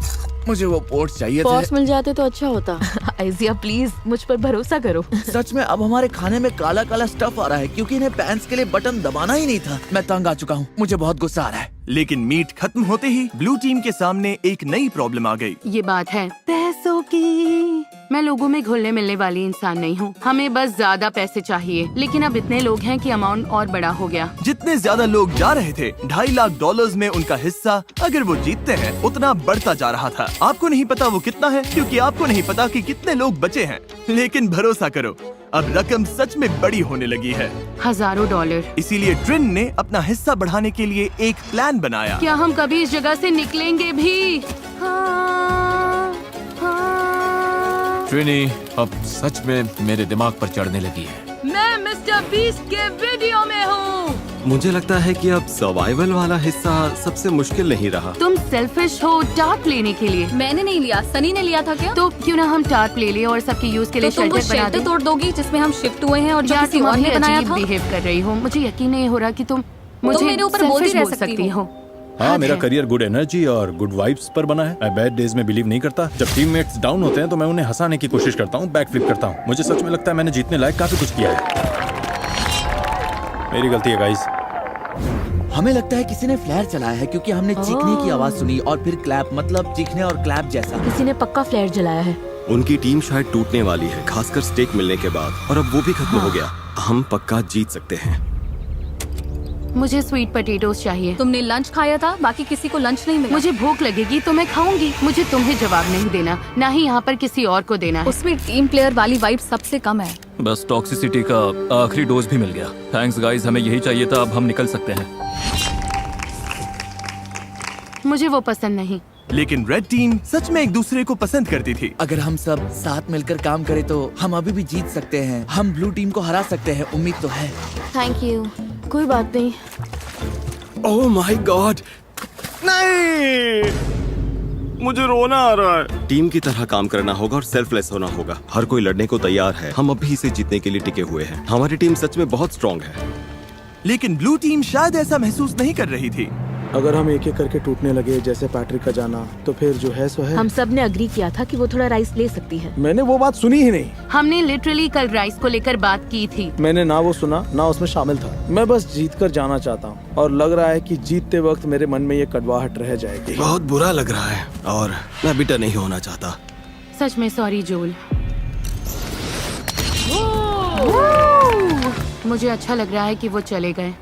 मुझे वो पोर्ट्स चाहिए पॉट्स थे। मिल जाते तो अच्छा होता। आइजिया प्लीज मुझ पर भरोसा करो। सच में अब हमारे खाने में काला काला स्टफ आ रहा है क्योंकि इन्हें पैंट्स के लिए बटन दबाना ही नहीं था। मैं तंग आ चुका हूँ, मुझे बहुत गुस्सा आ रहा है। लेकिन मीट खत्म होते ही ब्लू टीम के सामने एक नई प्रॉब्लम आ गई। ये बात है पैसों की। मैं लोगों में घुलने मिलने वाली इंसान नहीं हूँ। हमें बस ज्यादा पैसे चाहिए, लेकिन अब इतने लोग हैं कि अमाउंट और बड़ा हो गया। जितने ज्यादा लोग जा रहे थे, $2.5 लाख में उनका हिस्सा अगर वो जीतते हैं उतना बढ़ता जा रहा था। आपको नहीं पता वो कितना है, क्योंकि आपको नहीं पता कि कितने लोग बचे हैं। लेकिन भरोसा करो, अब रकम सच में बड़ी होने लगी है। हजारों डॉलर। इसीलिए ट्रिन ने अपना हिस्सा बढ़ाने के लिए एक प्लान बनाया। क्या हम कभी इस जगह से निकलेंगे भी? हाँ, हाँ। ट्रिनी अब सच में मेरे दिमाग पर चढ़ने लगी है। मैं मिस्टर बीस्ट के वीडियो में हूँ। मुझे लगता है कि अब सर्वाइवल वाला हिस्सा सबसे मुश्किल नहीं रहा। तुम सेल्फिश हो टार्प लेने के लिए। मैंने नहीं लिया, सनी ने लिया था। क्या तो क्यों ना हम टार्प ले लिए और सबके यूज के लिए तो तुम वो शेल्टर बना शेल्टर दें? तोड़ दोगी जिसमें हम शिफ्ट हुए हैं और जो यार, किसी तुम और ने अभी बनाया अजीब था। बिहेव कर रही हो। मुझे यकीन नहीं हो रहा कि तुम मुझे मेरे ऊपर बोलती selfish रह बोल सकती हो। हाँ, मेरा है। करियर गुड एनर्जी और गुड वाइब्स पर बना है। मैं बैड डेज में बिलीव नहीं करता। जब टीममेट्स डाउन होते हैं तो मैं उन्हें हंसाने की कोशिश करता हूँ, बैक फ्लिप करता हूँ। मुझे सच में लगता है मैंने जीतने लायक काफी कुछ किया है। मेरी गलती है गाइस। हमें लगता है किसी ने फ्लेयर चलाया है क्योंकि हमने चीखने की आवाज सुनी और फिर क्लैप, मतलब चीखने और क्लैप जैसा। किसी ने पक्का फ्लेयर जलाया है। उनकी टीम शायद टूटने वाली है, खासकर स्टेक मिलने के बाद, और अब वो भी खत्म हो गया। हम पक्का जीत सकते हैं। मुझे स्वीट पोटैटोस चाहिए। तुमने लंच खाया था, बाकी किसी को लंच नहीं मिला। मुझे भूख लगेगी तो मैं खाऊंगी। मुझे तुम्हें जवाब नहीं देना, ना ही यहाँ पर किसी और को देना है। उसमें टीम प्लेयर वाली वाइब सबसे कम है। बस टॉक्सिसिटी का आखिरी डोज भी मिल गया। थैंक्स गाइस, हमें यही चाहिए था। अब हम निकल सकते हैं। मुझे वो पसंद नहीं। लेकिन रेड टीम सच में एक दूसरे को पसंद करती थी। अगर हम सब साथ मिलकर काम करें तो हम अभी भी जीत सकते हैं। हम ब्लू टीम को हरा सकते हैं, उम्मीद तो है। Thank you. कोई बात नहीं। ओह माय गॉड, नहीं, मुझे रोना आ रहा है। टीम की तरह काम करना होगा और सेल्फलेस होना होगा। हर कोई लड़ने को तैयार है। हम अभी इसे जीतने के लिए टिके हुए हैं। हमारी टीम सच में बहुत स्ट्रांग है। लेकिन ब्लू टीम शायद ऐसा महसूस नहीं कर रही थी। अगर हम एक एक करके टूटने लगे जैसे पैट्रिक का जाना, तो फिर जो है सो है। हम सब ने अग्री किया था कि वो थोड़ा राइस ले सकती है। मैंने वो बात सुनी ही नहीं। हमने लिटरली कल राइस को लेकर बात की थी। मैंने ना वो सुना ना उसमें शामिल था। मैं बस जीत कर जाना चाहता हूँ और लग रहा है कि जीतते वक्त मेरे मन में ये कड़वाहट रह जाएगी। बहुत बुरा लग रहा है और मैं बिटर नहीं होना चाहता। सच में सॉरी जोल। मुझे अच्छा लग रहा है कि वो चले गए।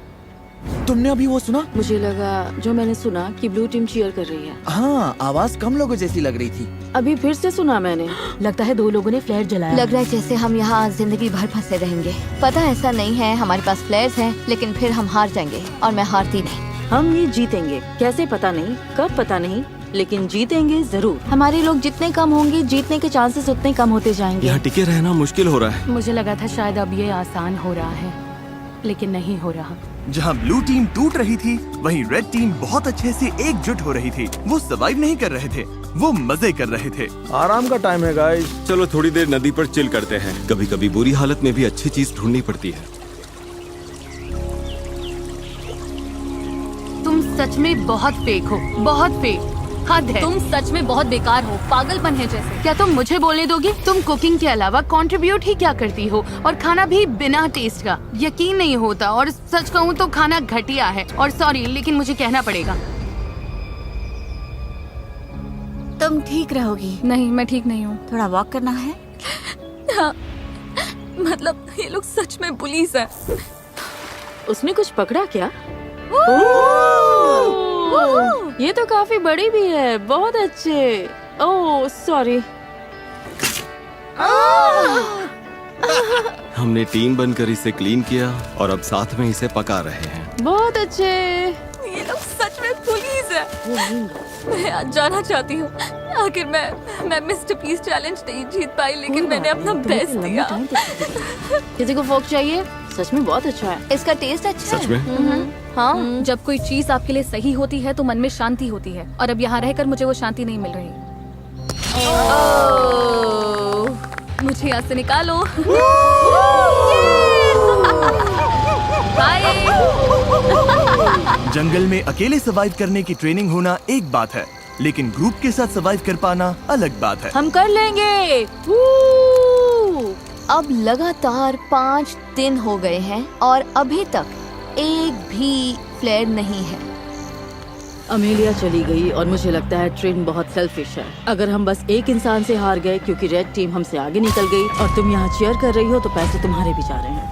तुमने अभी वो सुना? मुझे लगा जो मैंने सुना कि ब्लू टीम चीयर कर रही है। हाँ, आवाज कम लोगों जैसी लग रही थी। अभी फिर से सुना मैंने। लगता है 2 लोगों ने फ्लेयर जलाया। लग रहा है जैसे हम यहाँ जिंदगी भर फंसे रहेंगे। पता ऐसा नहीं है, हमारे पास फ्लेयर्स हैं, लेकिन फिर हम हार जाएंगे और मैं हारती नहीं। हम ये जीतेंगे, कैसे पता नहीं, कब पता नहीं, लेकिन जीतेंगे जरूर। हमारे लोग जितने कम होंगे, जीतने के चांसेस उतने कम होते जाएंगे। यहाँ टिके रहना मुश्किल हो रहा है। मुझे लगा था शायद अब ये आसान हो रहा है, लेकिन नहीं हो रहा। जहाँ ब्लू टीम टूट रही थी, वहीं रेड टीम बहुत अच्छे से एकजुट हो रही थी। वो सर्वाइव नहीं कर रहे थे, वो मजे कर रहे थे। आराम का टाइम है गाइस। चलो थोड़ी देर नदी पर चिल करते हैं। कभी कभी बुरी हालत में भी अच्छी चीज ढूंढनी पड़ती है। तुम सच में बहुत फेक हो, बहुत फेक। हद है। तुम सच में बहुत बेकार हो, पागलपन है जैसे। क्या तुम मुझे बोलने दोगे? तुम कुकिंग के अलावा कंट्रीब्यूट ही क्या करती हो, और खाना भी बिना टेस्ट का। यकीन नहीं होता, और सच कहूँ तो खाना घटिया है। और सॉरी, लेकिन मुझे कहना पड़ेगा। तुम ठीक रहोगी? नहीं, मैं ठीक नहीं हूँ। थोड़ा वॉक करना है? हाँ, मतलब ये लोग सच में पुलिस है। उसने कुछ पकड़ा क्या? ये तो काफी बड़ी भी है। बहुत अच्छे। Oh sorry. हमने टीम बनकर इसे क्लीन किया और अब साथ में इसे पका रहे हैं। बहुत अच्छे। ये लोग सच में पुलिस है। मैं आज जाना चाहती हूँ। आखिर मैं मिस्टर पीस चैलेंज नहीं जीत पाई, लेकिन मैंने अपना बेस्ट दिया। किसी को फोक चाहिए? सच में बहुत अच्छा है। इसका टेस्ट अच्छा सच में? हाँ, जब कोई चीज आपके लिए सही होती है तो मन में शांति होती है, और अब यहाँ रहकर मुझे वो शांति नहीं मिल रही। मुझे यहाँ से निकालो। बाय। जंगल में अकेले सर्वाइव करने की ट्रेनिंग होना एक बात है, लेकिन ग्रुप के साथ सर्वाइव कर पाना अलग बात है। हम कर लेंगे। अब लगातार 5 दिन हो गए हैं और अभी तक एक भी फ्लेयर नहीं है। अमेलिया चली गई और मुझे लगता है ट्रेन बहुत सेल्फिश है। अगर हम बस एक इंसान से हार गए क्योंकि रेड टीम हमसे आगे निकल गई और तुम यहाँ चीयर कर रही हो, तो पैसे तुम्हारे भी जा रहे हैं।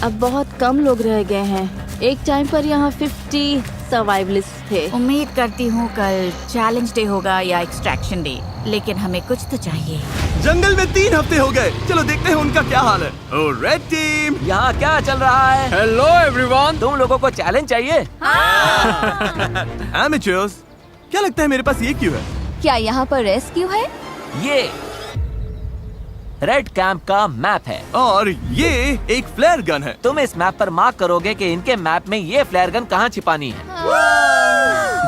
अब बहुत कम लोग रह गए हैं। एक टाइम पर यहाँ 50 सर्वाइवलिस्ट थे। उम्मीद करती हूँ कल चैलेंज डे होगा या एक्सट्रैक्शन डे, लेकिन हमें कुछ तो चाहिए। जंगल में 3 हफ्ते हो गए। चलो देखते हैं उनका क्या हाल है। ओ रेड टीम, यहाँ क्या चल रहा है? Hello everyone. तुम लोगों को चैलेंज चाहिए? एमेचर्स, क्या लगता है मेरे पास ये क्यों है? क्या यहाँ पर रेस्क्यू है? ये रेड कैंप का मैप है और ये एक फ्लेयर गन है। तुम इस मैप पर मार्क करोगे कि इनके मैप में ये फ्लेयर गन कहाँ छिपानी है।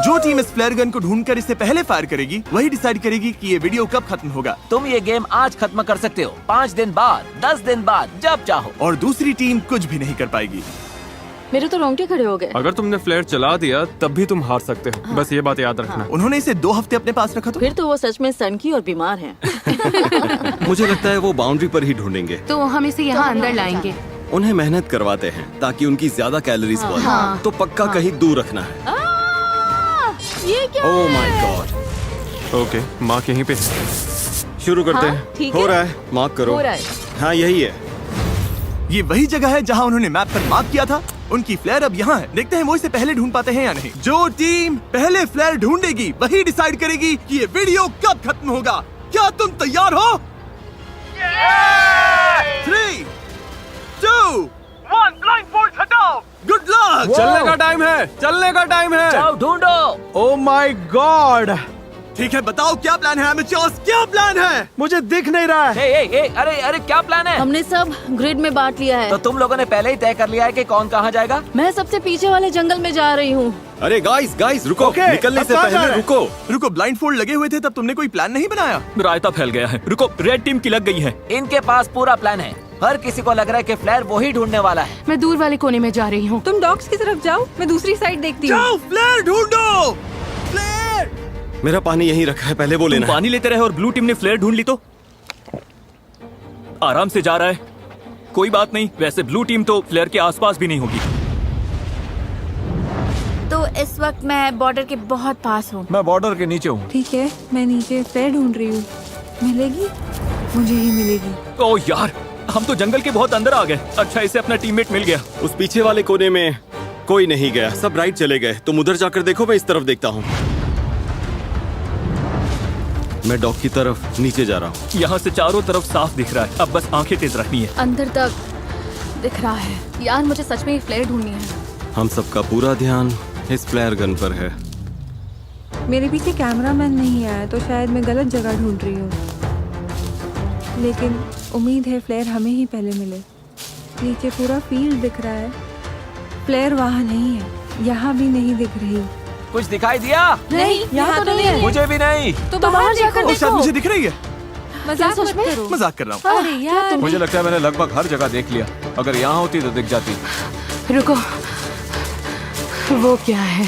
जो टीम इस फ्लेयर गन को ढूंढकर इसे पहले फायर करेगी, वही डिसाइड करेगी कि ये वीडियो कब खत्म होगा। तुम ये गेम आज खत्म कर सकते हो, 5 दिन बाद, 10 दिन बाद, जब चाहो। और दूसरी टीम कुछ भी नहीं कर पाएगी। मेरे तो रोंगटे खड़े हो गए। अगर तुमने फ्लेयर चला दिया तब भी तुम हार सकते हो। हाँ। बस ये बात याद रखना। उन्होंने इसे 2 हफ्ते अपने पास रखा फिर तो वो सच में सनकी और बीमार हैं। मुझे लगता है वो बाउंड्री पर ही ढूंढेंगे। तो हम इसे यहाँ अंदर लाएंगे। उन्हें मेहनत करवाते हैं ताकि उनकी ज्यादा कैलोरीज बढ़े। हाँ। तो पक्का कहीं दूर रखना है। ये क्या oh my God. Okay, mark यहीं पे। शुरू करते हाँ, हैं। ठीक हो है। रहा है, मार्क करो। हो रहा है। हाँ यही है। ये वही जगह है जहाँ उन्होंने मैप पर मार्क किया था। उनकी फ्लेयर अब यहाँ है। देखते हैं वो इसे पहले ढूंढ पाते हैं या नहीं। जो टीम पहले फ्लेयर ढूंढेगी वही डिसाइड करेगी कि ये वीडियो कब खत्म होगा। क्या तुम तैयार हो? 3, 2, 1, ब्लाइंड फोर्स हटाओ। Good luck. चलने का टाइम है, चलने का टाइम है। जाओ ढूंढो। Oh my God. ठीक है, बताओ क्या प्लान है एमेचर्स, क्या प्लान है? मुझे दिख नहीं रहा है। अरे क्या प्लान है? हमने सब ग्रिड में बांट लिया है। तो तुम लोगों ने पहले ही तय कर लिया है कि कौन कहाँ जाएगा? मैं सबसे पीछे वाले जंगल में जा रही हूँ। अरे गाइस रुको। Okay, निकलने अब से कहाँ जा पहले रहे? रुको। ब्लाइंड फोल्ड लगे हुए थे तब तुमने कोई प्लान नहीं बनाया? रायता फैल गया है। रुको, रेड टीम की लग गई है। इनके पास पूरा प्लान है। हर किसी को लग रहा है कि फ्लेयर वही ढूंढने वाला है। मैं दूर वाले कोने में जा रही हूँ। तुम डॉग्स की तरफ जाओ, मैं दूसरी साइड देखती हूँ। जाओ, फ्लेयर ढूंढो। फ्लेयर। मेरा पानी यहीं रखा है, पहले वो लेना। पानी लेते रहे और ब्लू टीम ने फ्लेयर ढूंढ ली तो आराम से जा रहा है। कोई बात नहीं, वैसे ब्लू टीम तो फ्लेयर के आसपास भी नहीं होगी। तो इस वक्त मैं बॉर्डर के बहुत पास हूँ। मैं बॉर्डर के नीचे हूँ। ठीक है, मैं नीचे फ्लेयर ढूंढ रही हूँ। मिलेगी? मुझे ही मिलेगी। ओह यार, हम तो जंगल के बहुत अंदर आ गए। अच्छा, इसे अपना टीममेट मिल गया। उस पीछे वाले कोने में कोई नहीं गया, सब राइट चले गए। तुम उधर जाकर देखो, मैं इस तरफ देखता हूँ। मैं डॉग की तरफ नीचे जा रहा हूँ। यहाँ से चारों तरफ साफ दिख रहा है। अब बस आंखें तेज रखनी है। अंदर तक दिख रहा है। यार मुझे सच में ये फ्लेयर ढूंढनी है। हम सबका पूरा ध्यान इस फ्लेयर गन पर है। मेरे पीछे कैमरामैन नहीं आया तो शायद मैं गलत जगह ढूंढ रही हूँ, लेकिन उम्मीद है फ्लेयर हमें ही पहले मिले। नीचे पूरा फील्ड दिख रहा है, फ्लेयर वहाँ नहीं है, यहाँ भी नहीं दिख रही। कुछ दिखाई दिया? नहीं, यहाँ तो नहीं है। मुझे भी नहीं। तो बाहर जाकर ओ, शायद मुझे दिख रही है। मजाक मत करो। मजाक कर रहा हूँ। अरे यार, मुझे लगता है मैंने लगभग हर जगह देख लिया। अगर यहाँ होती तो दिख जाती। रुको, वो क्या है?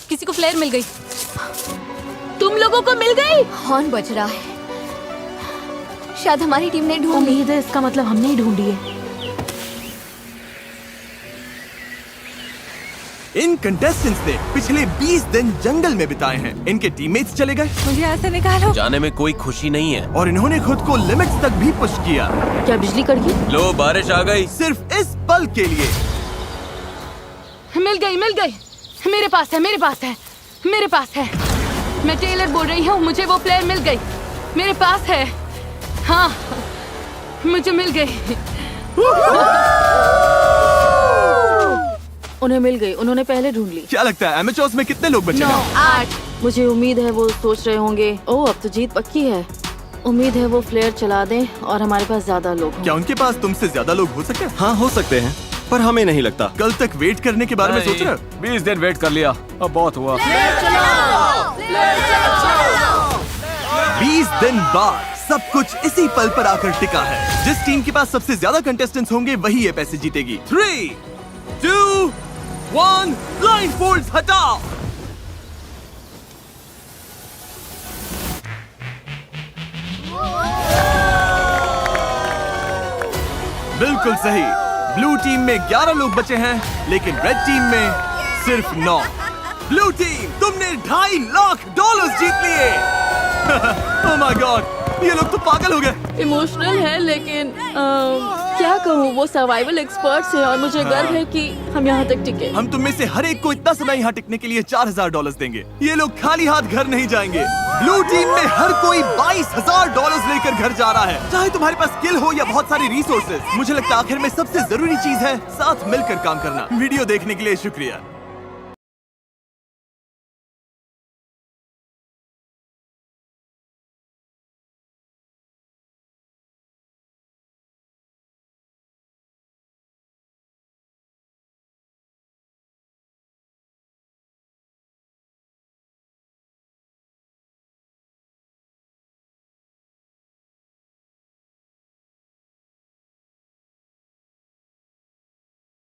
किसी को फ्लेयर मिल गई। तुम लोगों को मिल गई? हॉर्न बज रहा है। शायद हमारी टीम ने ढूंढ ली। उम्मीद है इसका मतलब हमने ही ढूंढी है। इन कंटेस्टेंट्स ने पिछले 20 दिन जंगल में बिताए हैं। इनके टीममेट्स चले गए। मुझे यहाँ से निकालो। जाने में कोई खुशी नहीं है। और इन्होंने खुद को लिमिट्स तक भी पुश किया। क्या बिजली कड़की? लो बारिश आ गई। सिर्फ इस पल के लिए। मिल गई, मिल गई। मेरे पास है, मेरे पास है, मेरे पास है। मैं टेलर बोल रही हूँ, मुझे वो प्लेयर मिल गई। मेरे पास है। हाँ, मुझे मिल गई। उन्हें मिल गई, उन्होंने पहले ढूंढ ली। क्या लगता है एमेचर्स में कितने लोग बचे हैं? 8। मुझे उम्मीद है वो सोच रहे होंगे, ओह अब तो जीत पक्की है। उम्मीद है वो फ्लेयर चला दें और हमारे पास ज्यादा लोग हों। क्या उनके पास तुमसे ज्यादा लोग हो सकते हैं? हाँ हो सकते हैं, पर हमें नहीं लगता। कल तक वेट करने के बारे में सोच रहे हो? 20 दिन वेट कर लिया, अब बहुत हुआ। 20 दिन बाद सब कुछ इसी पल पर आकर टिका है। जिस टीम के पास सबसे ज्यादा कंटेस्टेंट्स होंगे वही ये पैसे जीतेगी। 3, 2, 1, ब्लाइंडफोल्ड्स हटाओ। बिल्कुल सही। ब्लू टीम में 11 लोग बचे हैं, लेकिन रेड टीम में सिर्फ 9। ब्लू टीम, तुमने $2.5 लाख जीत लिए। ओह माय गॉड, ये लोग तो पागल हो गए। इमोशनल है, लेकिन क्या कहूँ, वो सर्वाइवल एक्सपर्ट्स हैं और मुझे गर्व है कि हम यहाँ तक टिके। हम तुम में से हर एक को इतना समय यहाँ टिकने के लिए $4,000 देंगे। ये लोग खाली हाथ घर नहीं जाएंगे। ब्लू टीम में हर कोई $22,000 लेकर घर जा रहा है, चाहे तुम्हारे पास स्किल हो या बहुत सारी रिसोर्सेज। मुझे लगता है आखिर में सबसे जरूरी चीज है साथ मिलकर काम करना। वीडियो देखने के लिए शुक्रिया।